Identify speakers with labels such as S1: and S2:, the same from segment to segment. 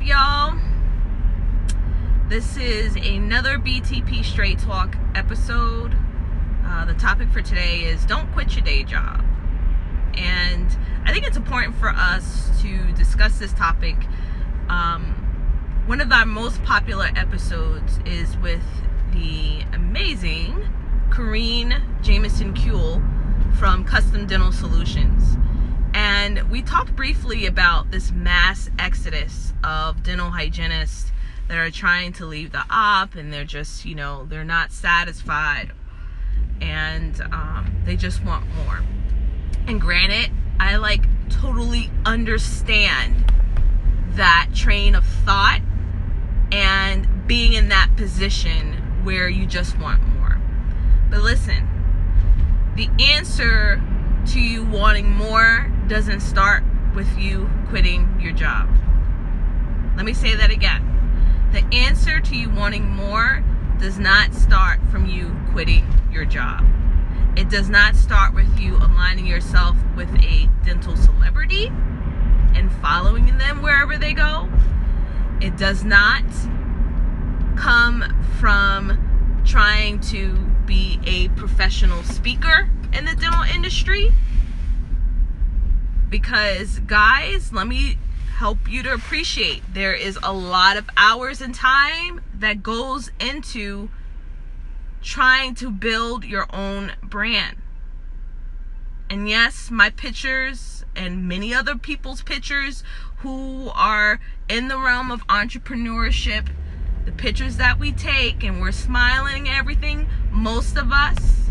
S1: y'all? This is another BTP Straight Talk episode. The topic for today is don't quit your day job. And I think it's important for us to discuss this topic. One of our most popular episodes is with the amazing Corrine Jamison-Kuehl from Custom Dental Solutions. And we talked briefly about this mass exodus of dental hygienists that are trying to leave the op, and they're just, they're not satisfied, and they just want more. And granted, I totally understand that train of thought and being in that position where you just want more. But listen, the answer to you wanting more doesn't start with you quitting your job. Let me say that again. The answer to you wanting more does not start from you quitting your job. It does not start with you aligning yourself with a dental celebrity and following them wherever they go. It does not come from trying to be a professional speaker in the dental industry. Because guys, let me help you to appreciate there is a lot of hours and time that goes into trying to build your own brand. And yes, my pictures and many other people's pictures who are in the realm of entrepreneurship, the pictures that we take and we're smiling and everything, most of us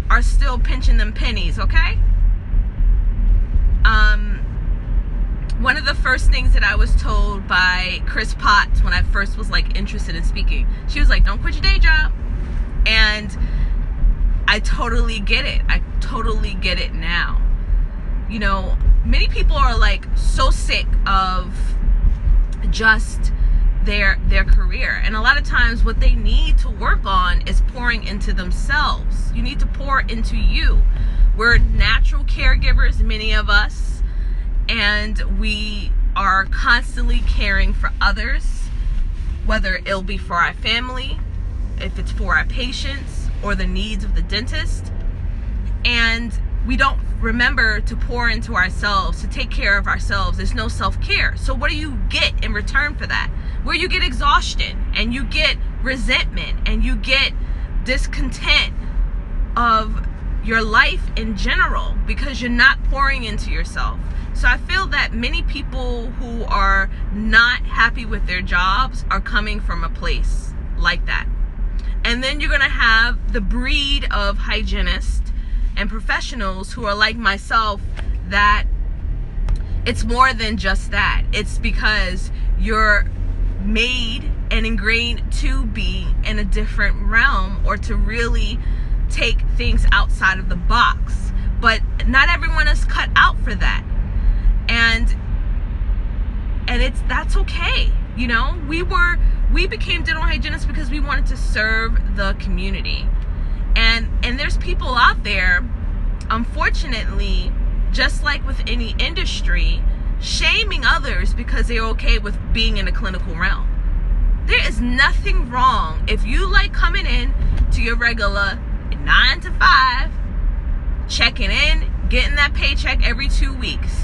S1: are still pinching them pennies, okay? One of the first things that I was told by Chris Potts when I first was interested in speaking, she was like, don't quit your day job. And I totally get it. I totally get it now. Many people are so sick of just their career. And a lot of times what they need to work on is pouring into themselves. You need to pour into you. We're natural caregivers, many of us. And we are constantly caring for others, whether it'll be for our family, if it's for our patients, or the needs of the dentist. And we don't remember to pour into ourselves, to take care of ourselves. There's no self-care. So what do you get in return for that? Where you get exhaustion, and you get resentment, and you get discontent of your life in general because you're not pouring into yourself. So I feel that many people who are not happy with their jobs are coming from a place like that. And then you're going to have the breed of hygienists and professionals who are like myself, that it's more than just that. It's because you're made and ingrained to be in a different realm, or to really take things outside of the box. But not everyone is cut out for that. And that's okay. We became dental hygienists because we wanted to serve the community. And there's people out there, unfortunately, just like with any industry, shaming others because they're okay with being in a clinical realm. There is nothing wrong if you like coming in to your regular 9 to 5, checking in, getting that paycheck every 2 weeks.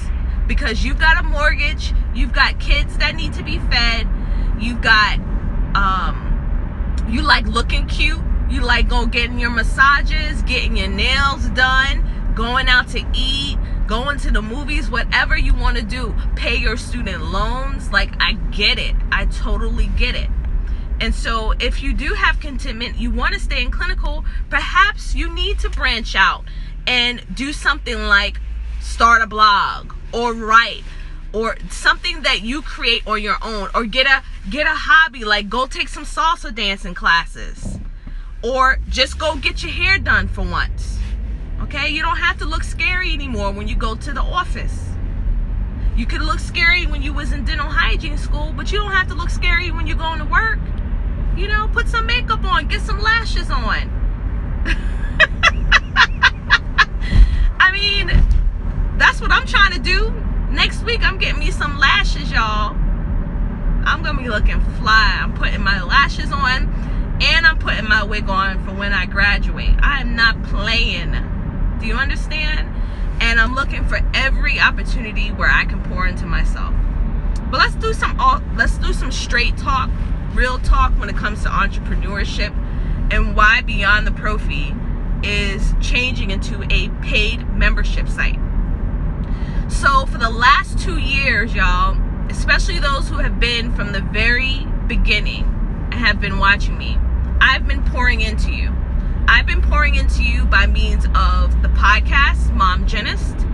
S1: Because you've got a mortgage, you've got kids that need to be fed, you've got, you like looking cute, you like getting your massages, getting your nails done, going out to eat, going to the movies, whatever you want to do, pay your student loans. I get it. I totally get it. And so if you do have contentment, you want to stay in clinical, perhaps you need to branch out and do something like start a blog, or write, or something that you create on your own, or get a hobby, go take some salsa dancing classes, or just go get your hair done for once. Okay, you don't have to look scary anymore when you go to the office. You could look scary when you was in dental hygiene school, but you don't have to look scary when you're going to work. Put some makeup on, get some lashes on. I mean, that's what I'm trying to do. Next week, I'm getting me some lashes, y'all. looking fly. I'm putting my lashes on and I'm putting my wig on for when I graduate. I am not playing. Do you understand? And I'm looking for every opportunity where I can pour into myself. But let's do some straight talk, real talk when it comes to entrepreneurship and why Beyond the Pro Fee is changing into a paid membership site. So for the last 2 years, y'all, especially those who have been from the very beginning and have been watching me, I've been pouring into you. I've been pouring into you by means of the podcast, Mom Genist,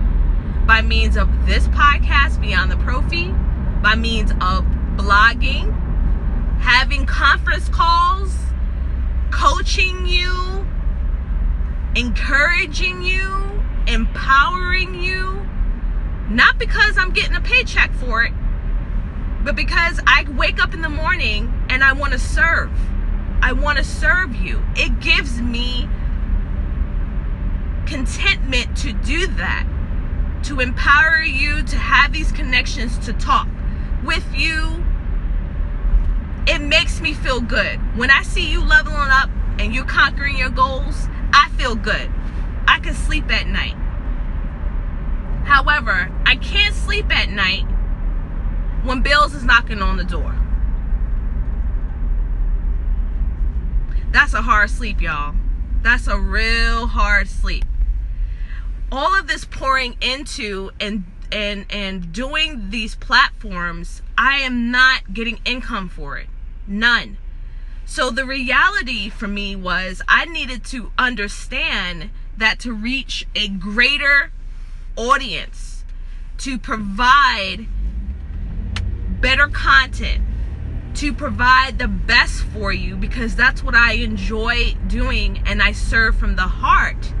S1: by means of this podcast, Beyond the Pro Fee, by means of blogging, having conference calls, coaching you, encouraging you, empowering you, not because I'm getting a paycheck for it, but because I wake up in the morning and I want to serve. I want to serve you. It gives me contentment to do that, to empower you, to have these connections, to talk with you. It makes me feel good. When I see you leveling up and you're conquering your goals, I feel good. I can sleep at night. However, I can't sleep at night when bills is knocking on the door. That's a hard sleep, y'all. That's a real hard sleep. All of this pouring into and doing these platforms, I am not getting income for it. None. So the reality for me was I needed to understand that to reach a greater audience, to provide better content, to provide the best for you, because that's what I enjoy doing and I serve from the heart,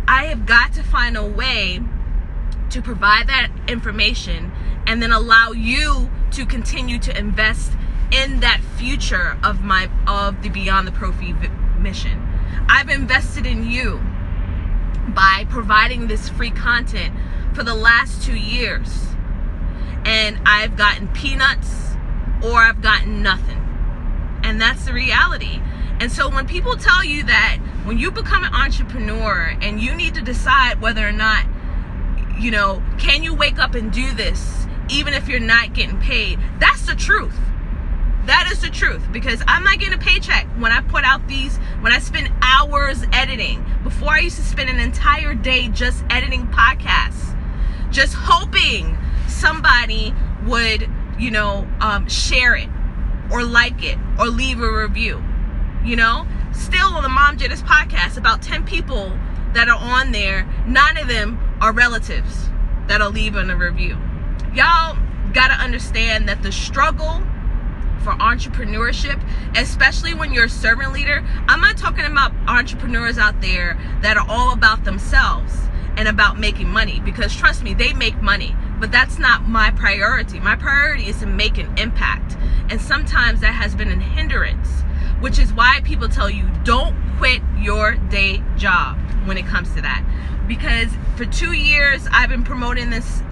S1: I have got to find a way to provide that information and then allow you to continue to invest in that future of the Beyond the Pro Fee mission. I've invested in you by providing this free content for the last 2 years, and I've gotten peanuts or I've gotten nothing, and that's the reality. And so when people tell you that when you become an entrepreneur and you need to decide whether or not, you know, can you wake up and do this even if you're not getting paid, that's the truth. That is the truth, because I'm not getting a paycheck when I put out when I spend hours editing. Before, I used to spend an entire day just editing podcasts, just hoping somebody would, share it or like it or leave a review. Still on the Mom Genist podcast, about 10 people that are on there, 9 of them are relatives that'll leave in a review. Y'all gotta understand that the struggle for entrepreneurship, especially when you're a servant leader, I'm not talking about entrepreneurs out there that are all about themselves and about making money, because trust me, they make money, but that's not my priority. My priority is to make an impact, and sometimes that has been a hindrance, which is why people tell you don't quit your day job when it comes to that. Because for 2 years I've been promoting this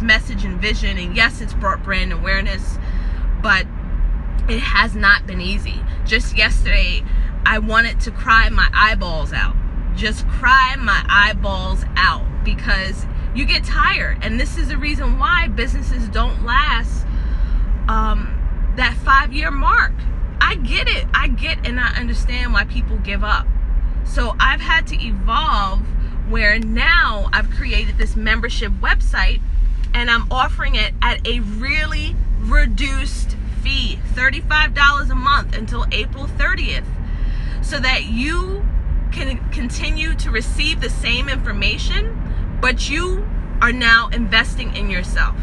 S1: message and vision, and yes, it's brought brand awareness, but it has not been easy. Just yesterday, I wanted to cry my eyeballs out. Just cry my eyeballs out, because you get tired. And this is the reason why businesses don't last that 5-year mark. I get it. And I understand why people give up. So I've had to evolve, where now I've created this membership website, and I'm offering it at a really reduced fee, $35 a month until April 30th, so that you can continue to receive the same information, but you are now investing in yourself.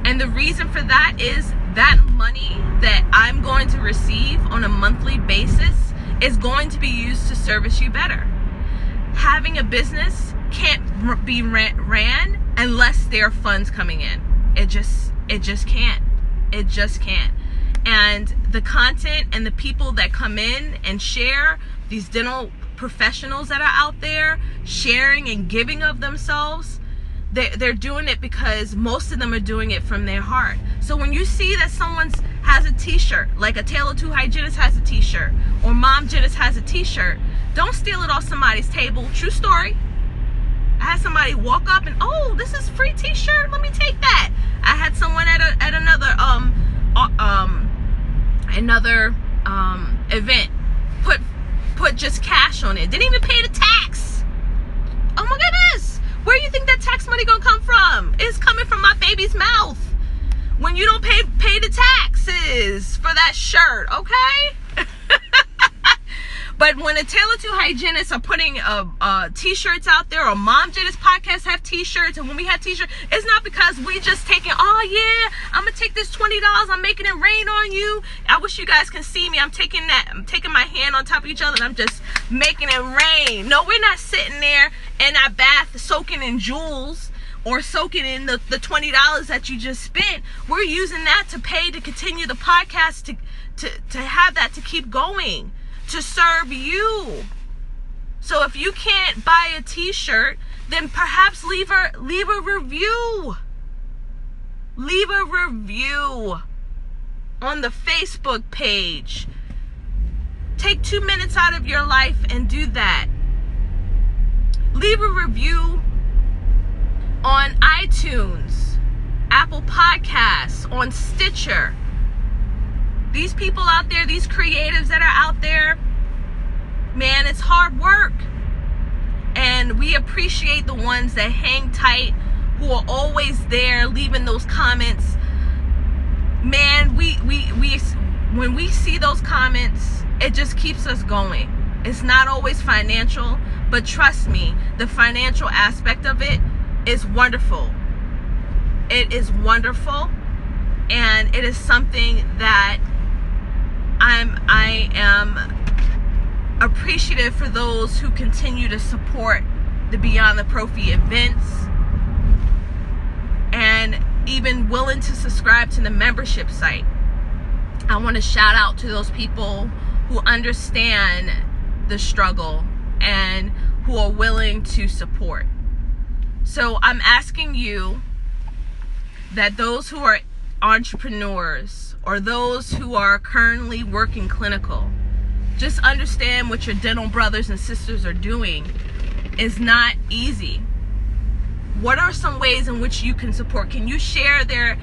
S1: And the reason for that is that money that I'm going to receive on a monthly basis is going to be used to service you better. Having a business can't be ran unless there are funds coming in. It just can't. It just can't. And the content and the people that come in and share, these dental professionals that are out there sharing and giving of themselves, they're doing it because most of them are doing it from their heart. So when you see that someone has a t-shirt, like a Tale of Two Hygienists has a t-shirt, or Mom Hygienist has a t-shirt, don't steal it off somebody's table. True story. I had somebody walk up and, oh, this is free t-shirt, let me take that. I had someone at another event put just cash on it, didn't even pay the tax. Oh my goodness, where do you think that tax money gonna come from? It's coming from my baby's mouth when you don't pay the taxes for that shirt, okay? But when a Tale of Two Hygienists are putting t-shirts out there, or Mom Hygienist podcasts have t-shirts, and when we have t-shirts, it's not because we just taking, oh yeah, I'm gonna take this $20, I'm making it rain on you. I wish you guys can see me. I'm taking my hand on top of each other and I'm just making it rain. No, we're not sitting there in our bath soaking in jewels or soaking in the $20 that you just spent. We're using that to pay to continue the podcast, to have that to keep going, to serve you. So if you can't buy a t-shirt, then perhaps leave a review. Leave a review on the Facebook page. Take 2 minutes out of your life and do that. Leave a review on iTunes, Apple Podcasts, on Stitcher. These people out there, these creatives that are out there, man, it's hard work. And we appreciate the ones that hang tight, who are always there, leaving those comments. Man, when we see those comments, it just keeps us going. It's not always financial, but trust me, the financial aspect of it is wonderful. It is wonderful, and it is something that I am appreciative for those who continue to support the Beyond the Prophy events, and even willing to subscribe to the membership site. I want to shout out to those people who understand the struggle and who are willing to support. So I'm asking you, that those who are entrepreneurs or those who are currently working clinical, just understand what your dental brothers and sisters are doing is not easy. What are some ways in which you can support? Can you share their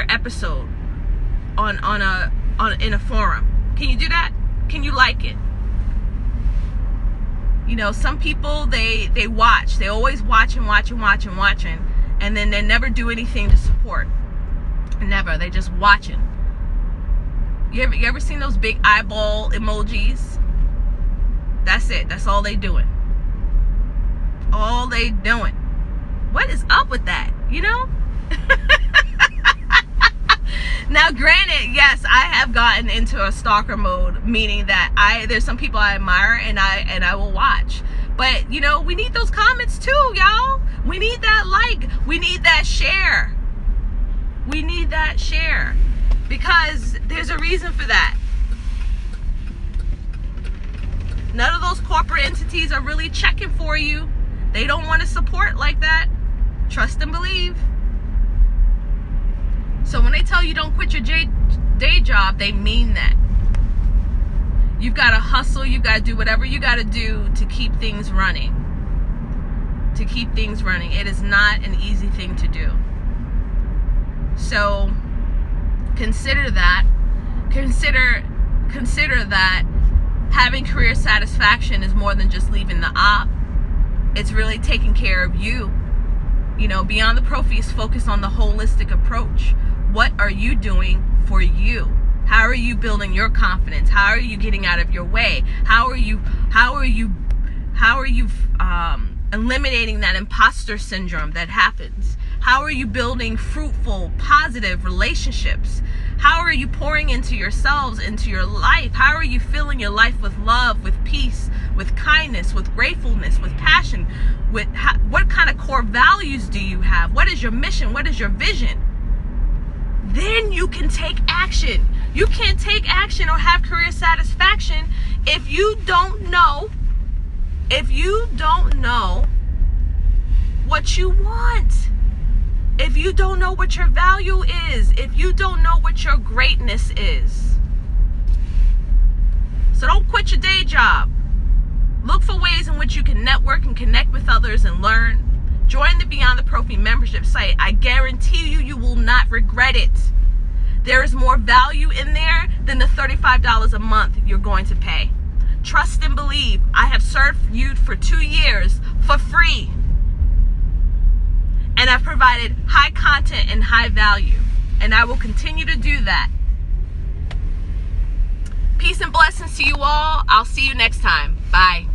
S1: episode in a forum? Can you do that? Can you like it? You know, some people, they watch. They always watching, and then they never do anything to support. Never. They just watching. You ever seen those big eyeball emojis? That's it. That's all they doing. All they doing. What is up with that? You know? Now, granted, yes, I have gotten into a stalker mode, meaning that there's some people I admire and I will watch. But, you know, we need those comments too, y'all. We need that like. We need that share. We need that share. Because there's a reason for that. None of those corporate entities are really checking for you. They don't want to support like that. Trust and believe. So when they tell you don't quit your day job, they mean that. You've got to hustle. You've got to do whatever you got to do to keep things running. To keep things running. It is not an easy thing to do. So consider that. Consider that having career satisfaction is more than just leaving the op. It's really taking care of you. You know, Beyond the Prophy is focused on the holistic approach. What are you doing for you? How are you building your confidence? How are you getting out of your way? How are you eliminating that imposter syndrome that happens? How are you building fruitful, positive relationships? How are you pouring into yourselves, into your life? How are you filling your life with love, with peace, with kindness, with gratefulness, with passion? What kind of core values do you have? What is your mission? What is your vision? Then you can take action. You can't take action or have career satisfaction if you don't know what you want. If you don't know what your value is, if you don't know what your greatness is. So don't quit your day job. Look for ways in which you can network and connect with others and learn. Join the Beyond the Prophy membership site. I guarantee you, you will not regret it. There is more value in there than the $35 a month you're going to pay. Trust and believe. I have served you for 2 years for free. And I've provided high content and high value. And I will continue to do that. Peace and blessings to you all. I'll see you next time. Bye.